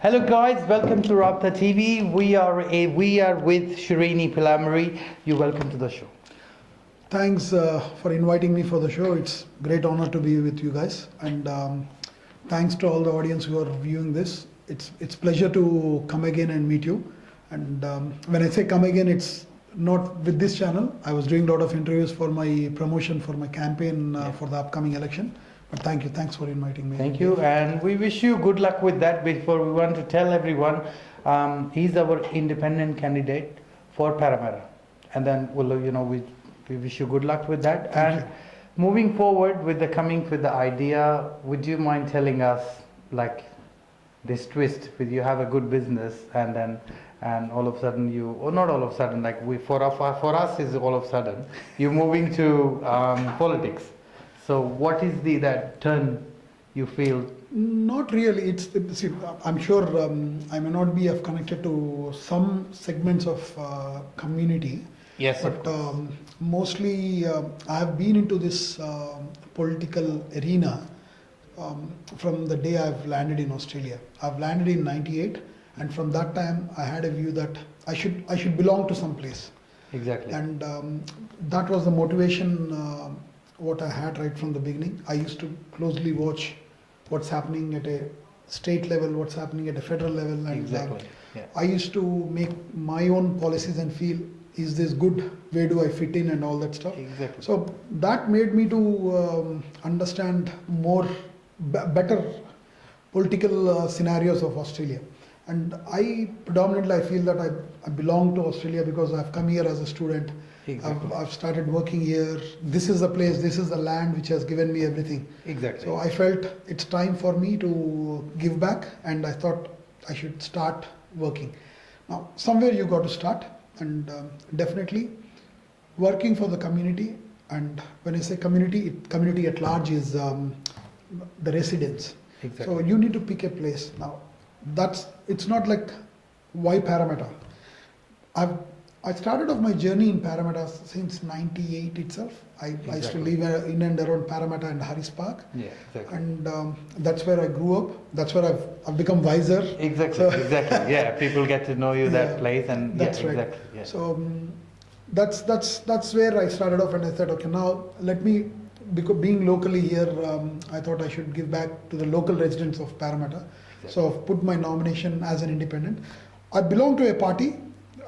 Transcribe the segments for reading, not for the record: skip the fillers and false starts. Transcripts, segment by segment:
Hello guys, welcome to Rabta TV. We are with Sreeni Pillamarri. You're welcome to the show. Thanks for inviting me for the show. It's great honor to be with you guys, and thanks to all the audience who are viewing this. It's pleasure to come again and meet you. And when I say come again, it's not with this channel. I was doing a lot of interviews for my promotion for my campaign for the upcoming election. But thank you. Thanks for inviting me. Thank you, and we wish you good luck with that. Before we want to tell everyone, he's our independent candidate for Parramatta, and then we wish you good luck with that. Thank you. Moving forward with the idea, would you mind telling us like this twist with you have a good business and all of a sudden not all of a sudden, like for us is all of a sudden you're moving to politics. So what is that turn you feel? Not really. See, I'm sure I may not be connected to some segments of community. Yes, but mostly I have been into this political arena from the day I've landed in Australia. I've landed in '98, and from that time I had a view that I should belong to some place. Exactly. And that was the motivation. What I had right from the beginning. I used to closely watch what's happening at a state level, what's happening at a federal level, and exactly. I used to make my own policies and feel, is this good? Where do I fit in and all that stuff? Exactly. So that made me to understand better political scenarios of Australia. And I feel that I belong to Australia because I've come here as a student. Exactly. I've started working here. This is the place, this is the land which has given me everything. Exactly. So I felt it's time for me to give back, and I thought I should start working. Now, somewhere you got to start, and definitely working for the community. And when I say community, community at large is the residents. Exactly. So you need to pick a place. Now, it's not like why Parramatta. I started off my journey in Parramatta since '98 itself. I used to live in and around Parramatta and Harris Park. Yeah, exactly. And that's where I grew up. That's where I've become wiser. Exactly, so exactly. Yeah, people get to know you that place, and that's right. Exactly. Yeah. So that's where I started off, and I said, okay, now let me, because being locally here, I thought I should give back to the local residents of Parramatta. Exactly. So I've put my nomination as an independent. I belong to a party.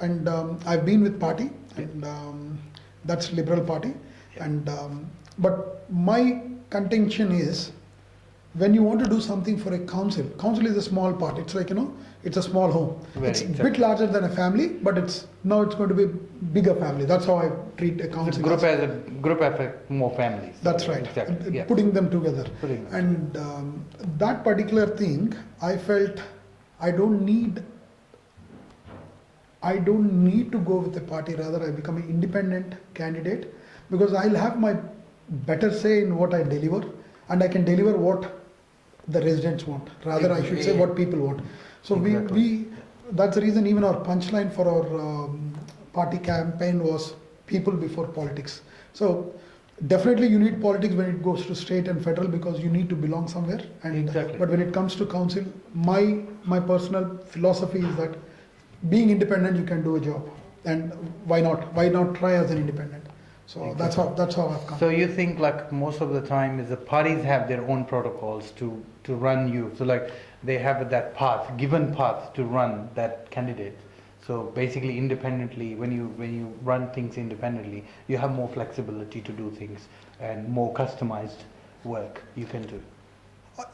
And I've been with party, and that's Liberal Party. Yeah. And but my contention is, when you want to do something for a council is a small part. It's like it's a small home. It's a bit larger than a family, but now it's going to be a bigger family. That's how I treat a council. Group as more families. That's right. Exactly. Yeah. Putting them together. And that particular thing, I felt I don't need to go with a party. Rather, I become an independent candidate, because I'll have my better say in what I deliver, and I can deliver what the residents want. Rather, I should say what people want. So exactly. That's the reason even our punchline for our party campaign was people before politics. So definitely you need politics when it goes to state and federal, because you need to belong somewhere. And exactly. But when it comes to council, my personal philosophy is that being independent, you can do a job, and why not try as an independent? So exactly. that's how I've come. So you think like most of the time is the parties have their own protocols to run you. So like they have that given path to run that candidate. So basically, independently, when you run things independently, you have more flexibility to do things and more customized work you can do.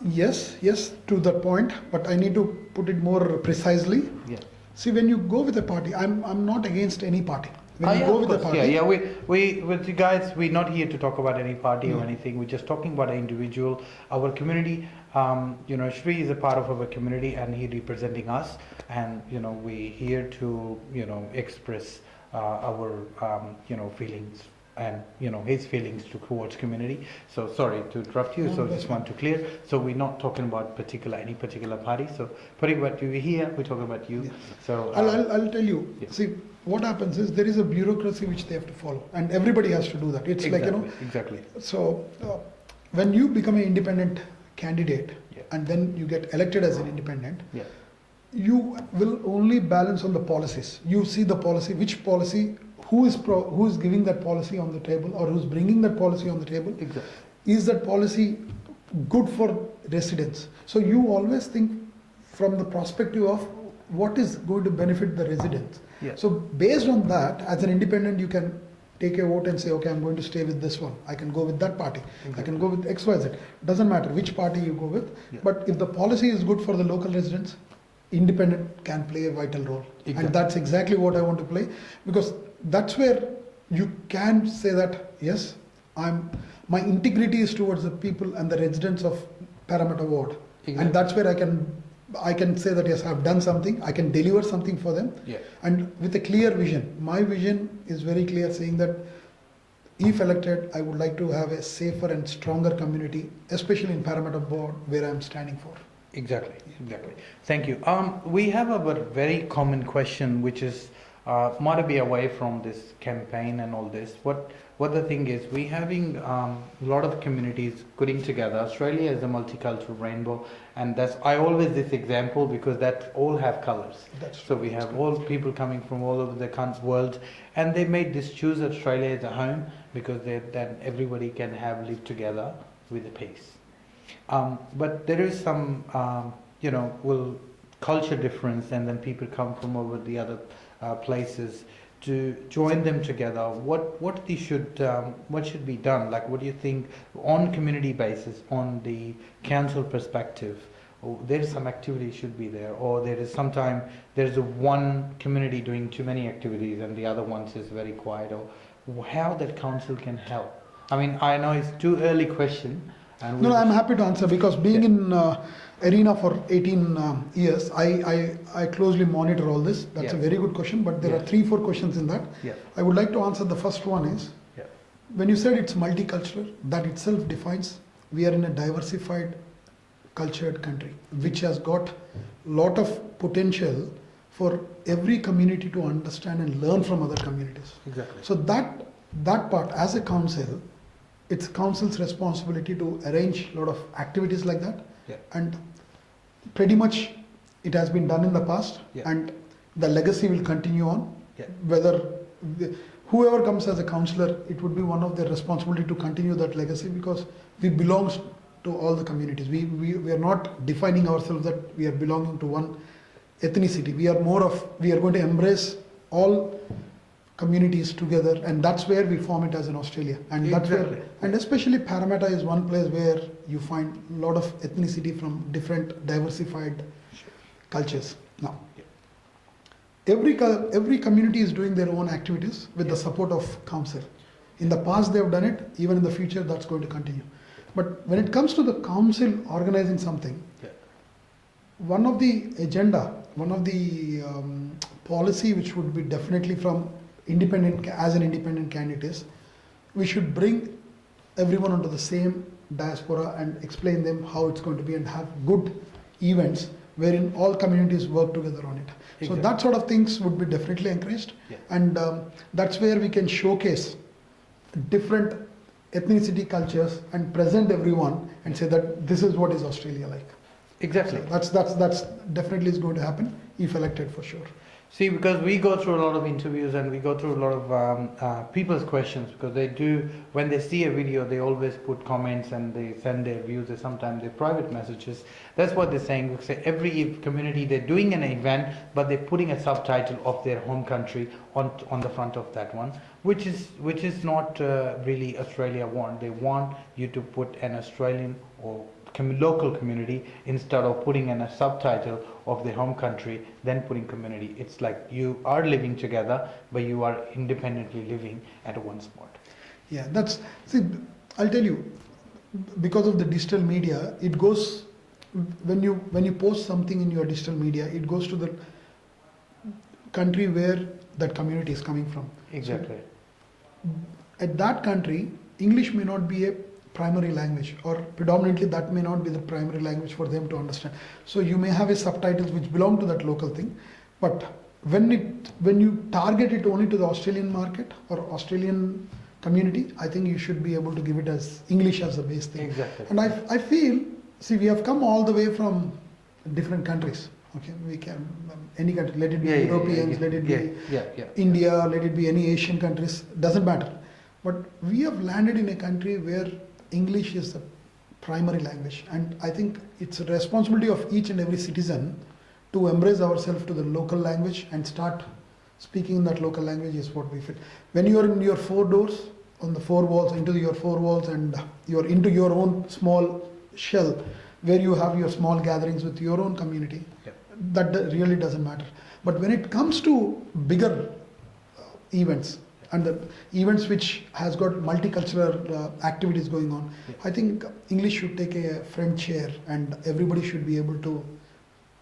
Yes, to that point, but I need to put it more precisely. Yeah. See, when you go with a party, I'm not against any party. When you go with a party, we with you guys, we're not here to talk about any party or anything. We're just talking about an individual, our community. Sri is a part of our community, and he representing us, and we here to express our feelings and his feelings towards community. So sorry to interrupt you. So just want to clear. So we're not talking about any particular party. So putting about you here, we're talking about you. Yeah. So I'll tell you. Yeah. See, what happens is there is a bureaucracy which they have to follow, and everybody has to do that. It's exactly. Exactly. So when you become an independent candidate, and then you get elected as an independent, you will only balance on the policies. You see the policy, which policy, who is giving that policy on the table, or who's bringing that policy on the table. Exactly. Is that policy good for residents? So you always think from the perspective of what is going to benefit the residents. Yes. So based on that, as an independent, you can take a vote and say, okay, I'm going to stay with this one. I can go with that party. Exactly. I can go with XYZ. Doesn't matter which party you go with. Yeah. But if the policy is good for the local residents, independent can play a vital role. Exactly. And that's exactly what I want to play, because that's where you can say that, yes, my integrity is towards the people and the residents of Parramatta ward. Exactly. And that's where I can say that, yes, I've done something, I can deliver something for them. Yeah. And with a clear vision. My vision is very clear, saying that if elected, I would like to have a safer and stronger community, especially in Parramatta board, where I'm standing for. Exactly. Thank you. We have a very common question, which is might be away from this campaign and all this. What the thing is, we having a lot of communities getting together. Australia is a multicultural rainbow, and that's I always this example because that all have colors. That's So we have all people coming from all over the world, and they made this choose Australia as a home because then everybody can have live together with a peace. But there is some, culture difference, and then people come from over the other places to join them together. What should be done? Like, what do you think on community basis, on the council perspective? Or there is some activity should be there, or there is sometime there's a one community doing too many activities and the other ones is very quiet, or how that council can help. I mean, I know it's too early question. And No, I'm happy to answer, because being in arena for 18 years, I closely monitor all this. That's a Yeah. very good question, but there Yeah. are 3-4 questions in that. Yeah. I would like to answer the first one is, Yeah. when you said it's multicultural, that itself defines we are in a diversified, cultured country, which has got lot of potential for every community to understand and learn from other communities. Exactly. So that part, as a council, it's council's responsibility to arrange a lot of activities like that. Yeah. And pretty much it has been done in the past, Yeah. and the legacy will continue on. Yeah. Whether whoever comes as a councillor, it would be one of their responsibility to continue that legacy, because we belong to all the communities. We are not defining ourselves that we are belonging to one ethnicity. We are going to embrace all communities together, and that's where we form it as in Australia. And that's Exactly. where, and especially Parramatta is one place where you find a lot of ethnicity from different diversified cultures. Now, every community is doing their own activities with the support of council. In the past they have done it, even in the future that's going to continue. But when it comes to the council organizing something, Yeah. one of the agenda, one of the policy which would be definitely from as an independent candidate is, we should bring everyone onto the same diaspora and explain them how it's going to be, and have good events wherein all communities work together on it. Exactly. So that sort of things would be definitely encouraged. Yeah. And that's where we can showcase different ethnicity, cultures, and present everyone and say that this is what is Australia like. Exactly. So that's definitely is going to happen if elected, for sure. See, because we go through a lot of interviews and we go through a lot of people's questions, because they do, when they see a video, they always put comments and they send their views, or sometimes their private messages. That's what they're saying. Say every community, they're doing an event, but they're putting a subtitle of their home country on the front of that one, which is not really Australia want. They want you to put an Australian or local community instead of putting in a subtitle of the home country, then putting community. It's like you are living together, but you are independently living at one spot. Yeah, I'll tell you, because of the digital media, it goes, when you post something in your digital media, it goes to the country where that community is coming from. Exactly. So, at that country, English may not be a primary language, or predominantly that may not be the primary language for them to understand. So you may have a subtitles which belong to that local thing, but when you target it only to the Australian market or Australian community, I think you should be able to give it as English as the base thing. Exactly. And I feel, see, we have come all the way from different countries. Okay, we can any country, let it be Yeah, yeah, Europeans, yeah, let it yeah, be yeah. India, let it be any Asian countries, doesn't matter. But we have landed in a country where English is the primary language, and I think it's a responsibility of each and every citizen to embrace ourselves to the local language and start speaking in that local language is what we feel. When you are in your four doors, on the four walls, into your four walls, and you're into your own small shell, where you have your small gatherings with your own community, Yeah. that really doesn't matter. But when it comes to bigger events and the events which has got multicultural activities going on, Yeah. I think English should take a front chair and everybody should be able to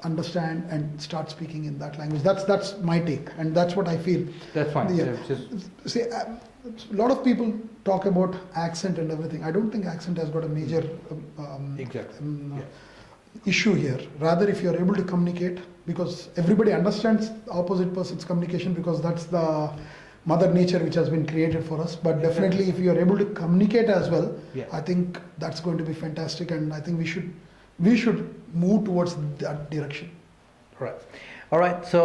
understand and start speaking in that language. That's my take, and that's what I feel. That's fine. Yeah. Yeah, just See, a lot of people talk about accent and everything. I don't think accent has got a major exactly. um, Yeah. issue here. Rather, if you're able to communicate, because everybody understands the opposite person's communication, because that's the mother nature which has been created for us. But definitely, if you are able to communicate as well, Yeah. I think that's going to be fantastic, and I think we should move towards that direction. Right. All right. So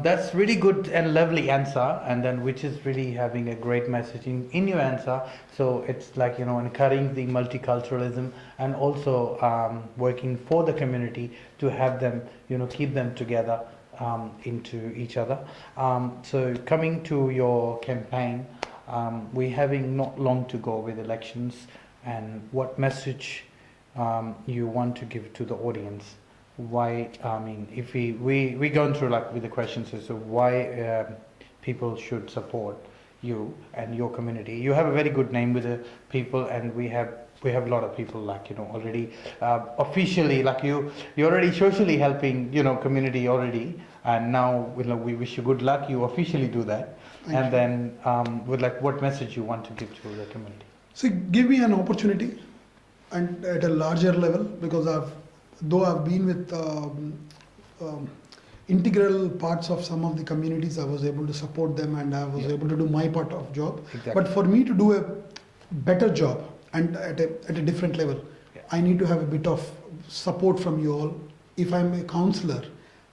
that's really good and lovely answer, and then which is really having a great message in your answer. So it's like encouraging the multiculturalism and also working for the community to have them keep them together into each other. So coming to your campaign, we're having not long to go with elections, and what message you want to give to the audience? Why, I mean, if we gone through like with the questions as to why people should support you and your community. You have a very good name with the people, and we have a lot of people like already officially, like you're already socially helping community already, and now we wish you good luck. You officially do that. Thank And you. then with like what message you want to give to the community? See, give me an opportunity, and at a larger level, because though I've been with integral parts of some of the communities, I was able to support them and I was Yeah. able to do my part of job. Exactly. But for me to do a better job and at a different level, Yeah. I need to have a bit of support from you all. If I'm a counselor,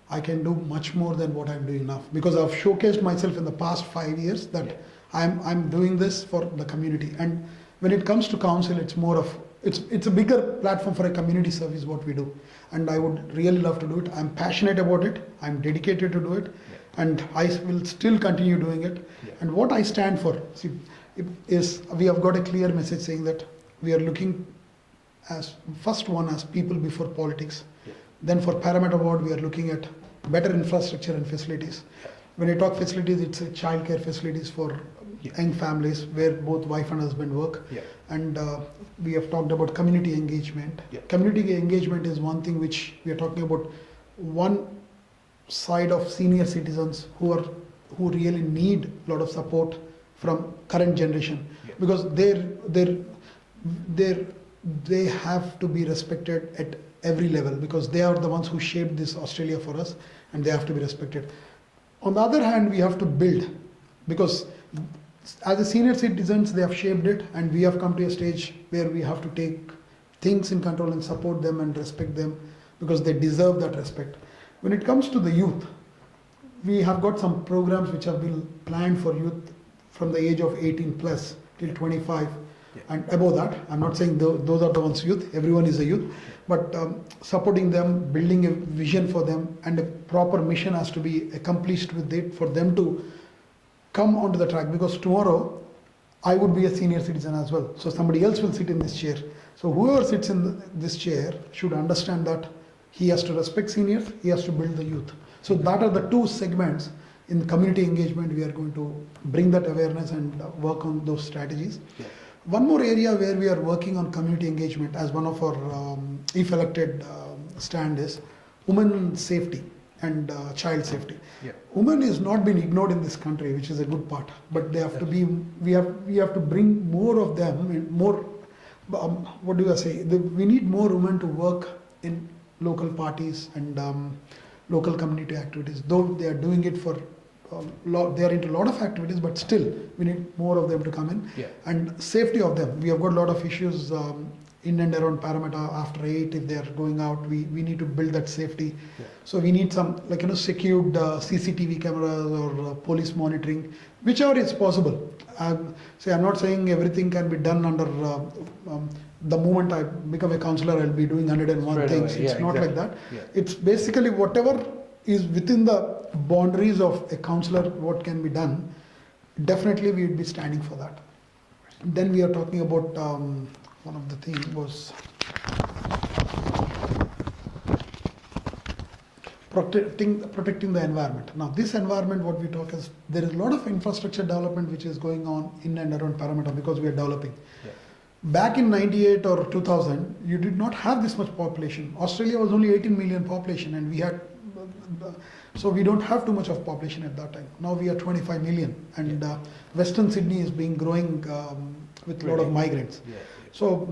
I can do much more than what I'm doing now, because I've showcased myself in the past 5 years that Yeah. I'm doing this for the community. And when it comes to council, it's more of it's a bigger platform for a community service what we do, and I would really love to do it. I'm passionate about it. I'm dedicated to do it, Yeah. and I will still continue doing it. Yeah. And what I stand for, see, is we have got a clear message saying that we are looking as first one as people before politics. Yeah. Then for Parramatta Ward, we are looking at better infrastructure and facilities. When I talk facilities, it's childcare facilities for Yeah. young families where both wife and husband work. Yeah. And we have talked about community engagement. Yeah. Community engagement is one thing which we are talking about. One side of senior citizens who really need a lot of support from current generation, Yeah. because they have to be respected at every level, because they are the ones who shaped this Australia for us, and they have to be respected. On the other hand, we have to build, because as a senior citizens, they have shaped it, and we have come to a stage where we have to take things in control and support them and respect them, because they deserve that respect. When it comes to the youth, we have got some programs which have been planned for youth from the age of 18 plus till 25 and above that. I'm not saying those are the ones youth, everyone is a youth, but supporting them, building a vision for them, and a proper mission has to be accomplished with it for them to come onto the track, because tomorrow I would be a senior citizen as well. So somebody else will sit in this chair. So whoever sits in this chair should understand that he has to respect seniors, he has to build the youth. So that are the two segments in community engagement. We are going to bring that awareness and work on those strategies. Yeah. One more area where we are working on community engagement as one of our, if elected, stand is women safety and child safety. Yeah. Women is not been ignored in this country, which is a good part. But they have to be. We have to bring more of them. And more. What do I say? We need more women to work in local parties and local community activities. Though they are doing it for. They are into a lot of activities, but still we need more of them to come in. Yeah. And safety of them. We have got a lot of issues in and around Parramatta after 8 if they are going out. We need to build that safety. Yeah. So we need some secured CCTV cameras or police monitoring, whichever is possible. I'm not saying everything can be done under the moment I become a councillor, I'll be doing 101 Straight things. away. It's Yeah, not like exactly. that. Yeah. It's basically whatever is within the boundaries of a councillor, what can be done. Definitely we would be standing for that. Then we are talking about one of the things was protecting the environment. Now this environment, what we talk is, there is a lot of infrastructure development which is going on in and around Parramatta because we are developing. Yeah. Back in 98 or 2000, you did not have this much population. Australia was only 18 million population and we had, so we don't have too much of population at that time. Now we are 25 million and Western Sydney is being growing with a lot of migrants. Yeah. So,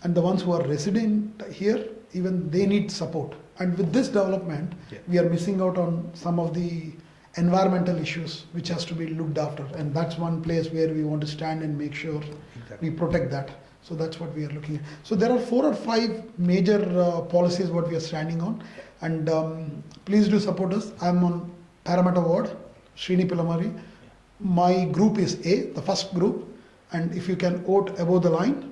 and the ones who are resident here, even they need support. And with this development, we are missing out on some of the environmental issues which has to be looked after. And that's one place where we want to stand and make sure we protect that. So that's what we are looking at. So there are 4 or 5 major policies what we are standing on. And please do support us. I'm on Parramatta Ward, Sreeni Pillamarri. My group is A, the first group. And if you can vote above the line,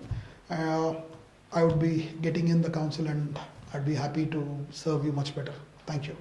I would be getting in the council and I'd be happy to serve you much better. Thank you.